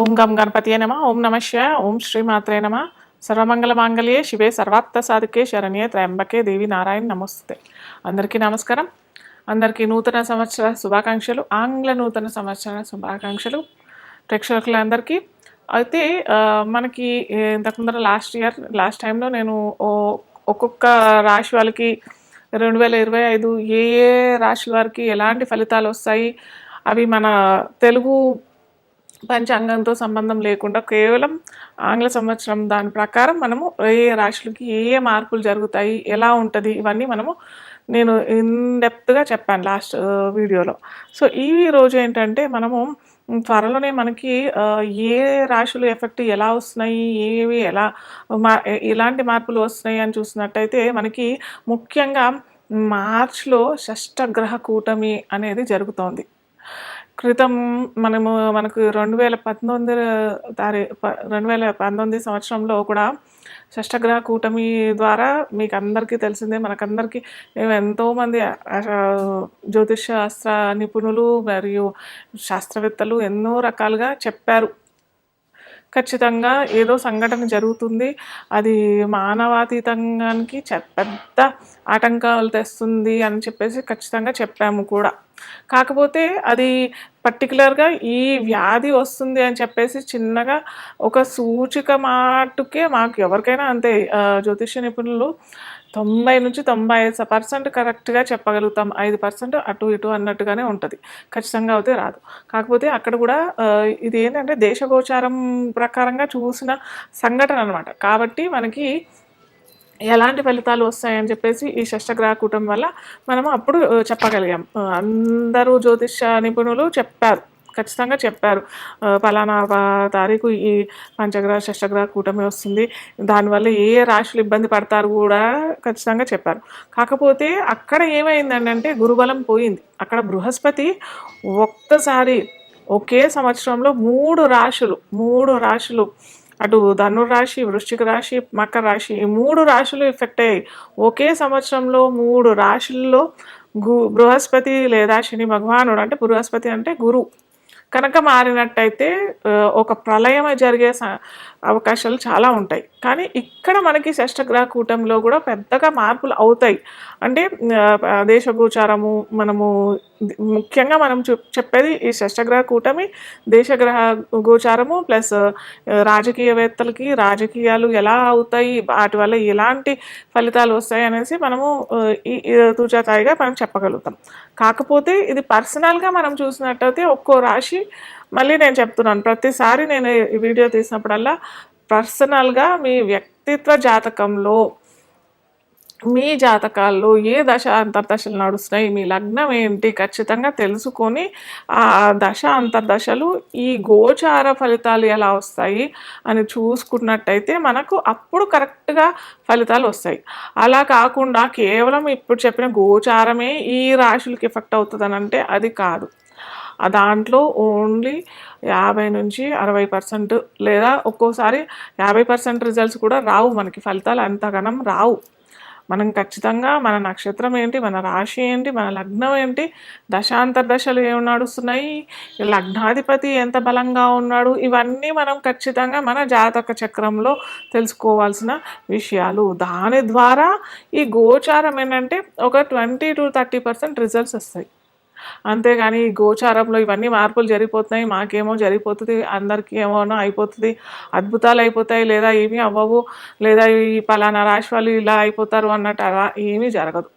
ఓం గం గణపతియే నమ ఓం నమ శివాయ ఓం శ్రీ మాత్రే నమ సర్వమంగళ మాంగళ్యే శివే సర్వార్థ సాధికే శరణ్యే త్రయంబకే దేవి నారాయణ నమస్తే. అందరికీ నమస్కారం. అందరికీ నూతన సంవత్సర శుభాకాంక్షలు, ఆంగ్ల నూతన సంవత్సర శుభాకాంక్షలు ప్రేక్షకులందరికీ. అయితే మనకి ఇంతకు ముందర లాస్ట్ టైంలో నేను ఒక్కొక్క రాశి వాళ్ళకి 2025 ఏ ఏ రాశుల వారికి ఎలాంటి ఫలితాలు వస్తాయి, అవి మన తెలుగు పంచాంగంతో సంబంధం లేకుండా కేవలం ఆంగ్ల సంవత్సరం దాని ప్రకారం మనము ఏ రాశులకి ఏ ఏ మార్పులు జరుగుతాయి, ఎలా ఉంటుంది, ఇవన్నీ నేను ఇన్డెప్త్గా చెప్పాను లాస్ట్ వీడియోలో. సో ఈ రోజు ఏంటంటే మనము త్వరలోనే మనకి ఏ రాశులు ఎఫెక్ట్ ఎలా వస్తున్నాయి, ఏవి ఎలా ఎలాంటి మార్పులు వస్తున్నాయి అని చూసినట్టయితే మనకి ముఖ్యంగా మార్చ్లో షష్టగ్రహ కూటమి అనేది జరుగుతోంది. క్రితం మనకు 2019 సంవత్సరంలో కూడా షష్టగ్రహ కూటమి ద్వారా మీకు అందరికీ తెలిసిందే. మనకందరికీ ఎంతోమంది జ్యోతిష్ శాస్త్ర నిపుణులు మరియు శాస్త్రవేత్తలు ఎన్నో రకాలుగా చెప్పారు, ఖచ్చితంగా ఏదో సంఘటన జరుగుతుంది, అది మానవాతీతానికి పెద్ద ఆటంకాలు తెస్తుంది అని చెప్పేసి ఖచ్చితంగా చెప్పాము కూడా. కాకపోతే అది పర్టికులర్గా ఈ వ్యాధి వస్తుంది అని చెప్పేసి చిన్నగా ఒక సూచిక మాటుకే మాకు ఎవరికైనా అంతే, జ్యోతిష్య నిపుణులు 90-95% కరెక్ట్గా చెప్పగలుగుతాం, 5% అటు ఇటు అన్నట్టుగానే ఉంటుంది, ఖచ్చితంగా అయితే రాదు. కాకపోతే అక్కడ కూడా ఇది ఏంటంటే దేశగోచారం ప్రకారంగా చూసిన సంఘటన అనమాట. కాబట్టి మనకి ఎలాంటి ఫలితాలు వస్తాయని చెప్పేసి ఈ షష్టగ్రహ కూటమి వల్ల మనము అప్పుడు చెప్పగలిగాం. అందరూ జ్యోతిష నిపుణులు చెప్పారు, ఖచ్చితంగా చెప్పారు, ఫలానా తారీఖు ఈ పంచగ్రహ షష్టగ్రహ కూటమి వస్తుంది, దానివల్ల ఏ రాశులు ఇబ్బంది పడతారు కూడా ఖచ్చితంగా చెప్పారు. కాకపోతే అక్కడ ఏమైందంటే గురుబలం పోయింది. అక్కడ బృహస్పతి ఒక్కసారి ఒకే సంవత్సరంలో మూడు రాశులు అటు ధనుర్రాశి, వృశ్చిక రాశి, మకర రాశి, ఈ 3 రాశులు ఎఫెక్ట్ అయ్యాయి. ఒకే సంవత్సరంలో 3 రాశుల్లో బృహస్పతి లేదా శని భగవానుడు, అంటే బృహస్పతి అంటే గురు కనుక మారినట్టయితే ఒక ప్రళయం జరిగే అవకాశాలు చాలా ఉంటాయి. కానీ ఇక్కడ మనకి షష్టగ్రహ కూటమిలో కూడా పెద్దగా మార్పులు అవుతాయి. అంటే దేశగోచారము మనము ముఖ్యంగా మనం చెప్పేది ఈ షష్టగ్రహ కూటమి, దేశగ్రహ గోచారము ప్లస్ రాజకీయవేత్తలకి రాజకీయాలు ఎలా అవుతాయి, వాటి వల్ల ఎలాంటి ఫలితాలు వస్తాయి అనేసి మనము ఈ తూచాతాయిగా మనం చెప్పగలుగుతాం. కాకపోతే ఇది పర్సనల్గా మనం చూసినట్టయితే ఒక్కో రాశి, మళ్ళీ నేను చెప్తున్నాను ప్రతిసారి నేను ఈ వీడియో తీసినప్పుడల్లా, పర్సనల్గా మీ వ్యక్తిత్వ జాతకంలో మీ జాతకాల్లో ఏ దశ అంతర్దశలు నడుస్తున్నాయి, మీ లగ్నం ఏంటి ఖచ్చితంగా తెలుసుకొని ఆ దశ అంతర్దశలు ఈ గోచార ఫలితాలు ఎలా వస్తాయి అని చూసుకున్నట్టయితే మనకు అప్పుడు కరెక్ట్గా ఫలితాలు వస్తాయి. అలా కాకుండా కేవలం ఇప్పుడు చెప్పిన గోచారమే ఈ రాశులకి ఎఫెక్ట్ అవుతుందని అంటే అది కాదు. దాంట్లో ఓన్లీ 50-60% లేదా ఒక్కోసారి 50% రిజల్ట్స్ కూడా రావు, మనకి ఫలితాలు అంతగానం రావు. మనం ఖచ్చితంగా మన నక్షత్రం ఏంటి, మన రాశి ఏంటి, మన లగ్నం ఏంటి, దశాంతర్దశలు ఏమి నడుస్తున్నాయి, లగ్నాధిపతి ఎంత బలంగా ఉన్నాడు, ఇవన్నీ మనం ఖచ్చితంగా మన జాతక చక్రంలో తెలుసుకోవాల్సిన విషయాలు. దాని ద్వారా ఈ గోచారం ఏంటంటే ఒక 20-30% రిజల్ట్స్ వస్తాయి. అంతేగాని ఈ గోచారంలో ఇవన్నీ మార్పులు జరిగిపోతున్నాయి, మాకేమో జరిగిపోతుంది, అందరికీ ఏమోనో అయిపోతుంది, అద్భుతాలు అయిపోతాయి, లేదా ఏమీ అవ్వవు, లేదా ఈ పలానా రాశి వాళ్ళు ఇలా అయిపోతారు అన్నట్టు అలా ఏమీ జరగదు.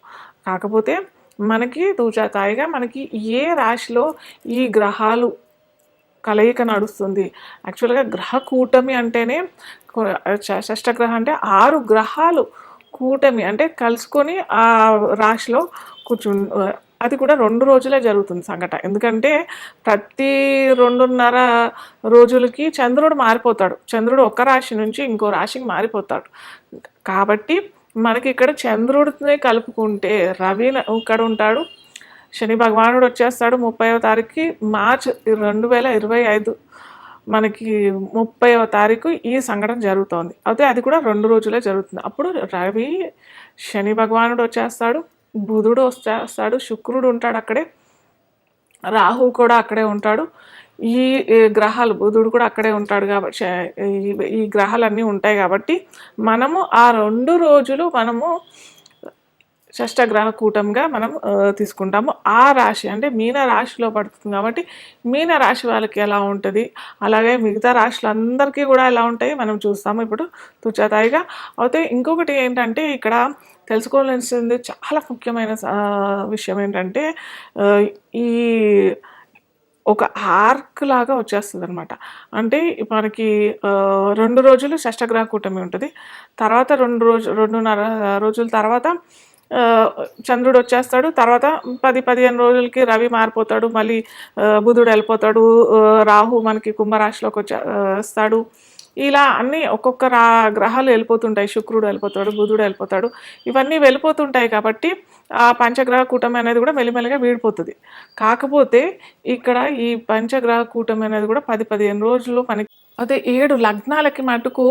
కాకపోతే మనకి తూచాతాయిగా మనకి ఏ రాశిలో ఈ గ్రహాలు కలయిక నడుస్తుంది. యాక్చువల్గా గ్రహ కూటమి అంటేనే, షష్టగ్రహం అంటే 6 గ్రహాలు కూటమి అంటే కలుసుకొని ఆ రాశిలో అది కూడా 2 రోజులే జరుగుతుంది సంఘటన. ఎందుకంటే ప్రతి 2.5 రోజులకి చంద్రుడు మారిపోతాడు. చంద్రుడు ఒక రాశి నుంచి ఇంకో రాశికి మారిపోతాడు. కాబట్టి మనకి ఇక్కడ చంద్రుడిని కలుపుకుంటే రవి ఇక్కడ ఉంటాడు, శని భగవానుడు వచ్చేస్తాడు 30వ తారీఖుకి, మార్చ్ 2025 మనకి 30వ తారీఖు ఈ సంఘటన జరుగుతోంది. అయితే అది కూడా 2 రోజులే జరుగుతుంది. అప్పుడు రవి శని భగవానుడు వచ్చేస్తాడు, బుధుడు వచ్చేస్తాడు, శుక్రుడు ఉంటాడు అక్కడే, రాహు కూడా అక్కడే ఉంటాడు. ఈ గ్రహాలు బుధుడు కూడా అక్కడే ఉంటాడు కాబట్టి ఈ గ్రహాలన్నీ ఉంటాయి కాబట్టి మనము ఆ 2 రోజులు మనము షష్టగ్రహ కూటంగా మనం తీసుకుంటాము. ఆ రాశి అంటే మీన రాశిలో పడుతుంది కాబట్టి మీన రాశి వాళ్ళకి ఎలా ఉంటుంది, అలాగే మిగతా రాశులందరికీ కూడా ఎలా ఉంటాయి మనం చూస్తాము ఇప్పుడు తుచతాయిగా. అయితే ఇంకొకటి ఏంటంటే ఇక్కడ తెలుసుకోవాల్సింది చాలా ముఖ్యమైన విషయం ఏంటంటే ఈ ఒక ఆర్క్ లాగా వచ్చేస్తుందనమాట. అంటే మనకి 2 రోజులు షష్టగ్రహ కూటమి ఉంటుంది. తర్వాత 2.5 రోజుల తర్వాత చంద్రుడు వచ్చేస్తాడు. తర్వాత 10-15 రోజులకి రవి మారిపోతాడు. మళ్ళీ బుధుడు వెళ్ళిపోతాడు. రాహు మనకి కుంభరాశిలోకి వస్తాడు. ఇలా అన్నీ ఒక్కొక్క గ్రహాలు వెళ్ళిపోతుంటాయి. శుక్రుడు వెళ్ళిపోతాడు, బుధుడు వెళ్ళిపోతాడు. ఇవన్నీ వెళ్ళిపోతుంటాయి కాబట్టి ఆ పంచగ్రహ కూటమి అనేది కూడా మెల్లిమెల్లిగా వీడిపోతుంది. కాకపోతే ఇక్కడ ఈ పంచగ్రహ కూటమి అనేది కూడా 10-15 రోజులు మనకి అదే 7 లగ్నాలకి మటుకు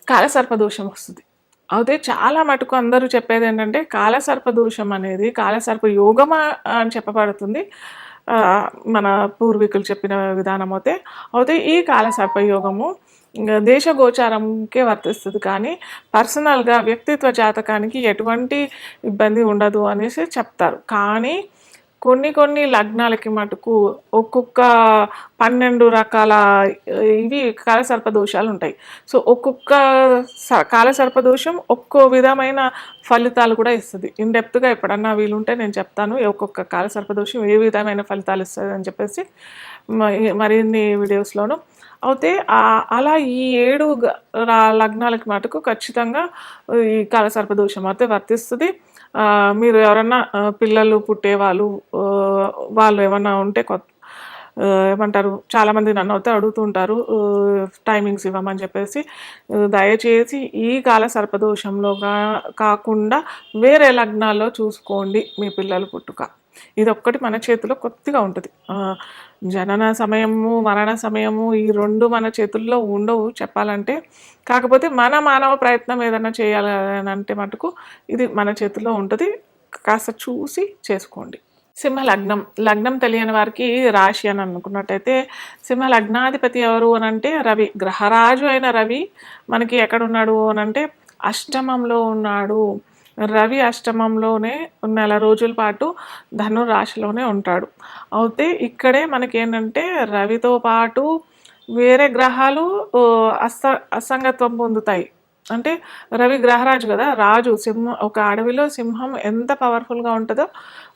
కాలసర్పదోషం వస్తుంది. అయితే చాలా మటుకు అందరూ చెప్పేది ఏంటంటే కాలసర్పదోషం అనేది కాలసర్ప యోగమా అని చెప్పబడుతుంది. మన పూర్వీకులు చెప్పిన విధానం అయితే ఈ కాలసర్ప యోగము దేశగోచారంకే వర్తిస్తుంది కానీ పర్సనల్గా వ్యక్తిత్వ జాతకానికి ఎటువంటి ఇబ్బంది ఉండదు అనేసి చెప్తారు. కానీ కొన్ని లగ్నాలకి మటుకు ఒక్కొక్క 12 రకాల ఇవి కాలసర్పదోషాలు ఉంటాయి. సో ఒక్కొక్క కాలసర్పదోషం ఒక్కో విధమైన ఫలితాలు కూడా ఇస్తుంది. ఇన్డెప్త్గా ఎప్పుడన్నా వీలుంటే నేను చెప్తాను ఒక్కొక్క కాలసర్పదోషం ఏ విధమైన ఫలితాలు ఇస్తుంది అని చెప్పేసి మరిన్ని వీడియోస్లోను. అయితే అలా ఈ 7 లగ్నాలకి మటుకు ఖచ్చితంగా ఈ కాలసర్పదోషం అయితే వర్తిస్తుంది. మీరు ఎవరన్నా పిల్లలు పుట్టేవాళ్ళు వాళ్ళు ఏమన్నా ఉంటే ఏమంటారు చాలామంది నన్ను అయితే అడుగుతుంటారు టైమింగ్స్ ఇవ్వమని చెప్పేసి. దయచేసి ఈ కాలసర్పదోషంలో కాకుండా వేరే లగ్నాల్లో చూసుకోండి మీ పిల్లలు పుట్టుక. ఇదొక్కటి మన చేతిలో కొద్దిగా ఉంటుంది. జనన సమయము మరణ సమయము ఈ 2 మన చేతుల్లో ఉండవు చెప్పాలంటే. కాకపోతే మన మానవ ప్రయత్నం ఏదైనా చేయాలని అంటే మటుకు ఇది మన చేతుల్లో ఉంటుంది. కాస్త చూసి చేసుకోండి. సింహ లగ్నం తెలియని వారికి రాశి అని అనుకున్నట్టయితే సింహ లగ్నాధిపతి ఎవరు అని అంటే రవి. గ్రహరాజు అయిన రవి మనకి ఎక్కడున్నాడు అని అంటే అష్టమంలో ఉన్నాడు. రవి అష్టమంలోనే 4 రోజుల పాటు ధను రాశిలోనే ఉంటాడు. అయితే ఇక్కడే మనకి ఏంటంటే రవితో పాటు వేరే గ్రహాలు అసంగత్వం పొందుతాయి. అంటే రవి గ్రహరాజు కదా, రాజు. ఒక అడవిలో సింహం ఎంత పవర్ఫుల్గా ఉంటుందో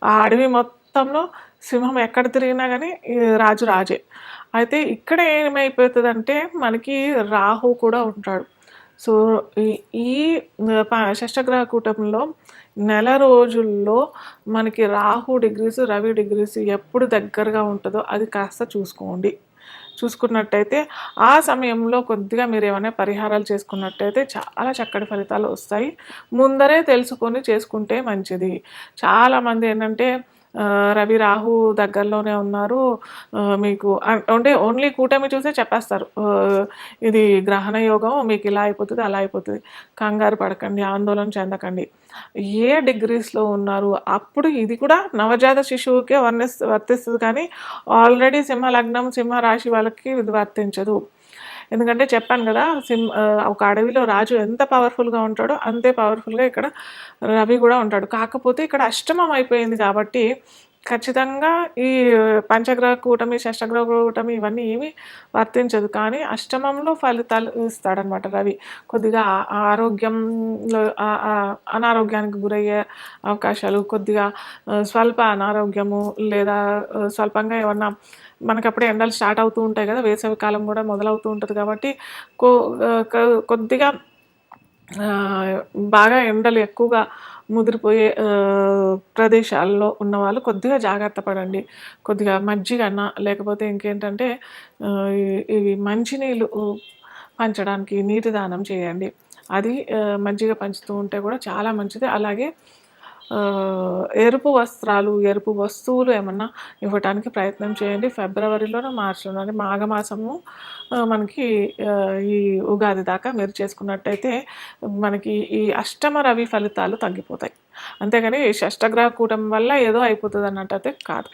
ఆ అడవి మొత్తంలో సింహం ఎక్కడ తిరిగినా కానీ రాజు రాజే. అయితే ఇక్కడ ఏమైపోతుందంటే మనకి రాహు కూడా ఉంటాడు. సో ఈ షష్టగ్రహ కూటంలో 4 రోజుల్లో మనకి రాహు డిగ్రీస్ రవి డిగ్రీస్ ఎప్పుడు దగ్గరగా ఉంటుందో అది కాస్త చూసుకున్నట్టయితే ఆ సమయంలో కొద్దిగా మీరు ఏమైనా పరిహారాలు చేసుకున్నట్టయితే చాలా చక్కటి ఫలితాలు వస్తాయి. ముందరే తెలుసుకొని చేసుకుంటే మంచిది. చాలామంది ఏంటంటే రవి రాహు దగ్గరలోనే ఉన్నారు మీకు అంటే ఓన్లీ కూటమి చూసే చెప్పేస్తారు ఇది గ్రహణ యోగం మీకు ఇలా అయిపోతుంది అలా అయిపోతుంది. కంగారు పడకండి, ఆందోళన చెందకండి. ఏ డిగ్రీస్లో ఉన్నారు అప్పుడు ఇది కూడా నవజాత శిశువుకే వర్తిస్తుంది కానీ ఆల్రెడీ సింహ లగ్నం సింహ రాశి వాళ్ళకి ఇది వర్తించదు. ఎందుకంటే చెప్పాను కదా ఒక అడవిలో రాజు ఎంత పవర్ఫుల్గా ఉంటాడో అంతే పవర్ఫుల్గా ఇక్కడ రవి కూడా ఉంటాడు. కాకపోతే ఇక్కడ అష్టమం అయిపోయింది కాబట్టి ఖచ్చితంగా ఈ పంచగ్రహ కూటమి షష్టగ్రహ కూటమి ఇవన్నీ ఏమీ వర్తించదు. కానీ అష్టమంలో ఫలితాలు ఇస్తాడనమాట రవి. కొద్దిగా ఆరోగ్యంలో అనారోగ్యానికి గురయ్యే అవకాశాలు, కొద్దిగా స్వల్ప అనారోగ్యము లేదా స్వల్పంగా ఏమన్నా మనకప్పుడే ఎండలు స్టార్ట్ అవుతూ ఉంటాయి కదా, వేసవి కాలం కూడా మొదలవుతూ ఉంటుంది కాబట్టి కొద్దిగా బాగా ఎండలు ఎక్కువగా ముదిరిపోయే ప్రదేశాల్లో ఉన్నవాళ్ళు కొద్దిగా జాగ్రత్త పడండి. కొద్దిగా మజ్జిగన్నా లేకపోతే ఇంకేంటంటే ఇవి మంచినీళ్ళు పంచడానికి నీటి దానం చేయండి. అది మజ్జిగ పంచుతూ ఉంటే కూడా చాలా మంచిది. అలాగే ఎరుపు వస్త్రాలు ఎరుపు వస్తువులు ఏమన్నా ఇవ్వటానికి ప్రయత్నం చేయండి. ఫిబ్రవరిలోనో మార్చిలోనో మాఘమాసము మనకి ఈ ఉగాది దాకా మీరు చేసుకున్నట్టయితే మనకి ఈ అష్టమ రవి ఫలితాలు తగ్గిపోతాయి. అంతేగాని షష్టగ్రహ కూటమి వల్ల ఏదో అయిపోతుంది అన్నట్టయితే కాదు.